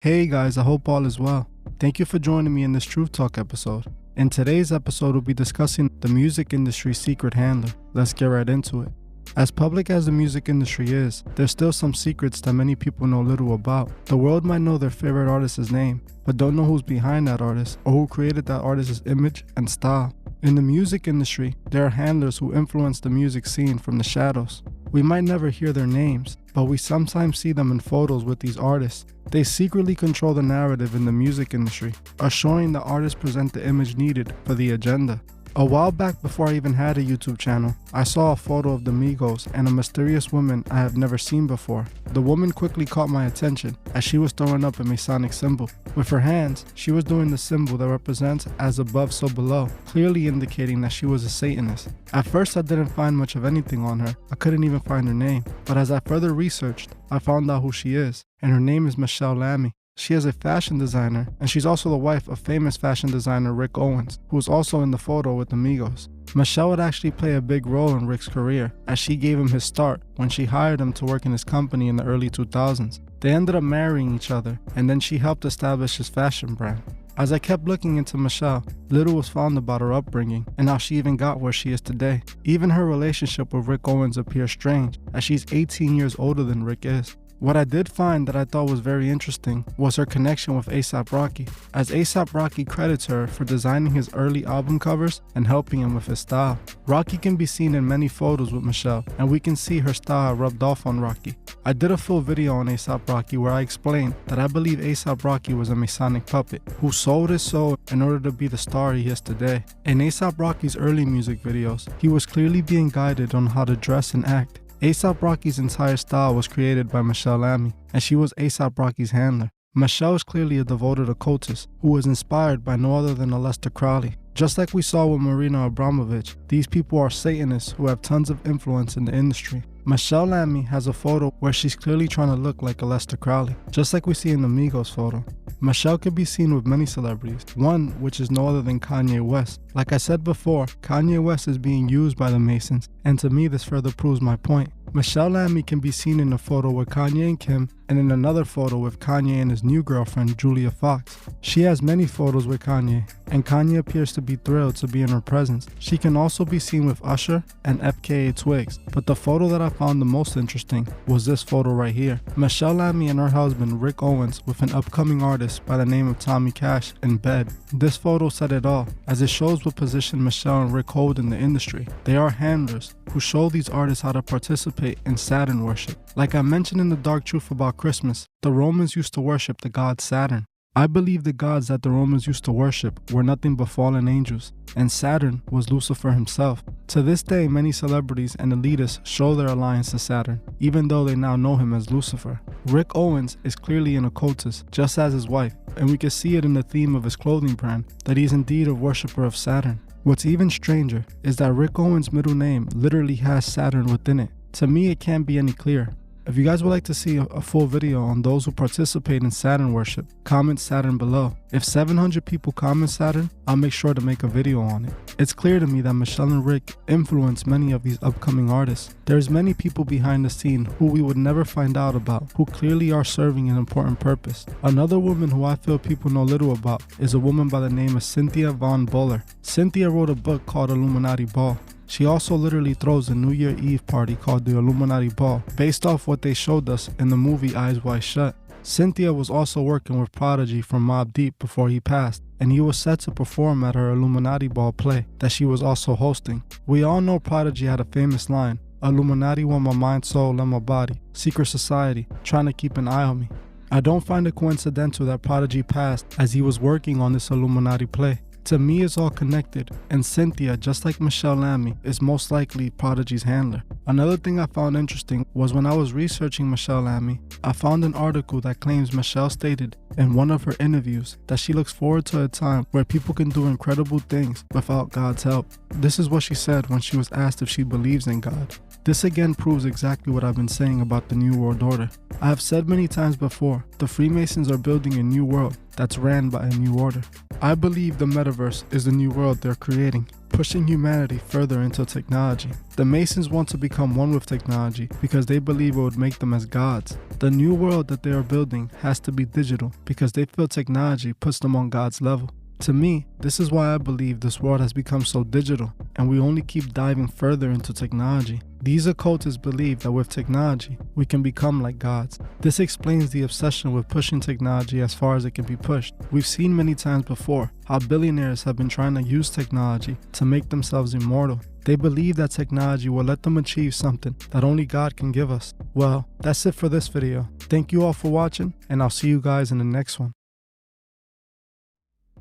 Hey guys, I hope all is well. Thank you for joining me in this Truth Talk episode. In today's episode, we'll be discussing the music industry's secret handler. Let's get right into it. As public as the music industry is, there's still some secrets that many people know little about. The world might know their favorite artist's name, but don't know who's behind that artist or who created that artist's image and style. In the music industry, there are handlers who influence the music scene from the shadows. We might never hear their names, but we sometimes see them in photos with these artists. They secretly control the narrative in the music industry, assuring the artists present the image needed for the agenda. A while back, before I even had a YouTube channel, I saw a photo of the Migos and a mysterious woman I have never seen before. The woman quickly caught my attention as she was throwing up a Masonic symbol. With her hands, she was doing the symbol that represents as above so below, clearly indicating that she was a Satanist. At first I didn't find much of anything on her, I couldn't even find her name, but as I further researched, I found out who she is, and her name is Michelle Lamy. She is a fashion designer, and she's also the wife of famous fashion designer Rick Owens, who is also in the photo with the Migos. Michelle would actually play a big role in Rick's career, as she gave him his start when she hired him to work in his company in the early 2000s. They ended up marrying each other, and then she helped establish his fashion brand. As I kept looking into Michelle, little was found about her upbringing and how she even got where she is today. Even her relationship with Rick Owens appears strange, as she's 18 years older than Rick is. What I did find that I thought was very interesting was her connection with A$AP Rocky, as A$AP Rocky credits her for designing his early album covers and helping him with his style. Rocky can be seen in many photos with Michelle, and we can see her style rubbed off on Rocky. I did a full video on A$AP Rocky where I explained that I believe A$AP Rocky was a Masonic puppet who sold his soul in order to be the star he is today. In A$AP Rocky's early music videos, he was clearly being guided on how to dress and act. A$AP Rocky's entire style was created by Michelle Lamy, and she was A$AP Rocky's handler. Michelle is clearly a devoted occultist who was inspired by no other than Aleister Crowley. Just like we saw with Marina Abramovich, these people are Satanists who have tons of influence in the industry. Michelle Lamy has a photo where she's clearly trying to look like Aleister Crowley, just like we see in the Migos photo. Michelle could be seen with many celebrities, one which is no other than Kanye West. Like I said before, Kanye West is being used by the Masons, and to me this further proves my point. Michelle Lamy can be seen in a photo with Kanye and Kim, and in another photo with Kanye and his new girlfriend, Julia Fox. She has many photos with Kanye, and Kanye appears to be thrilled to be in her presence. She can also be seen with Usher and FKA Twigs, but the photo that I found the most interesting was this photo right here. Michelle Lamy and her husband, Rick Owens, with an upcoming artist by the name of Tommy Cash in bed. This photo said it all, as it shows what position Michelle and Rick hold in the industry. They are handlers who show these artists how to participate in Saturn worship. Like I mentioned in The Dark Truth About Christmas, the Romans used to worship the god Saturn. I believe the gods that the Romans used to worship were nothing but fallen angels, and Saturn was Lucifer himself. To this day, many celebrities and elitists show their alliance to Saturn, even though they now know him as Lucifer. Rick Owens is clearly an occultist, just as his wife, and we can see it in the theme of his clothing brand, that he is indeed a worshipper of Saturn. What's even stranger is that Rick Owens' middle name literally has Saturn within it. To me, it can't be any clearer. If you guys would like to see a full video on those who participate in Saturn worship, comment Saturn below. If 700 people comment Saturn, I'll make sure to make a video on it. It's clear to me that Michelle and Rick influenced many of these upcoming artists. There's many people behind the scene who we would never find out about, who clearly are serving an important purpose. Another woman who I feel people know little about is a woman by the name of Cynthia Von Buller. Cynthia wrote a book called Illuminati Ball. She also literally throws a New Year Eve party called the Illuminati Ball, based off what they showed us in the movie Eyes Wide Shut. Cynthia was also working with Prodigy from Mobb Deep before he passed, and he was set to perform at her Illuminati Ball play that she was also hosting. We all know Prodigy had a famous line, "Illuminati want my mind, soul, and my body. Secret society, trying to keep an eye on me." I don't find it coincidental that Prodigy passed as he was working on this Illuminati play. To me, it's all connected, and Cynthia, just like Michelle Lamy, is most likely Prodigy's handler. Another thing I found interesting was when I was researching Michelle Lamy, I found an article that claims Michelle stated in one of her interviews that she looks forward to a time where people can do incredible things without God's help. This is what she said when she was asked if she believes in God. This again proves exactly what I've been saying about the New World Order. I have said many times before, the Freemasons are building a new world that's ran by a new order. I believe the metaverse is the new world they're creating. pushing humanity further into technology. The Masons want to become one with technology because they believe it would make them as gods. The new world that they are building has to be digital because they feel technology puts them on God's level. To me, this is why I believe this world has become so digital, and we only keep diving further into technology. These occultists believe that with technology, we can become like gods. This explains the obsession with pushing technology as far as it can be pushed. We've seen many times before how billionaires have been trying to use technology to make themselves immortal. They believe that technology will let them achieve something that only God can give us. Well, that's it for this video. Thank you all for watching, and I'll see you guys in the next one.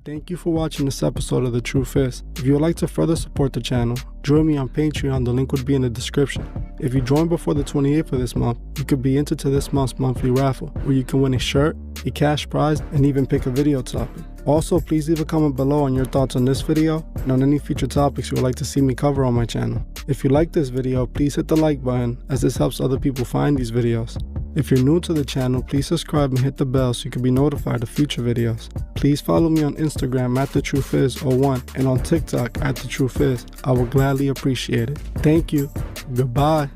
Thank you for watching this episode of The Truth Is. If you would like to further support the channel, join me on Patreon, the link would be in the description. If you join before the 28th of this month, you could be entered to this month's monthly raffle, where you can win a shirt, a cash prize, and even pick a video topic. Also, please leave a comment below on your thoughts on this video and on any future topics you would like to see me cover on my channel. If you like this video, please hit the like button, as this helps other people find these videos. If you're new to the channel, please subscribe and hit the bell so you can be notified of future videos. Please follow me on Instagram at TheTruthIs01 and on TikTok at TheTruthIs. I will gladly appreciate it. Thank you. Goodbye.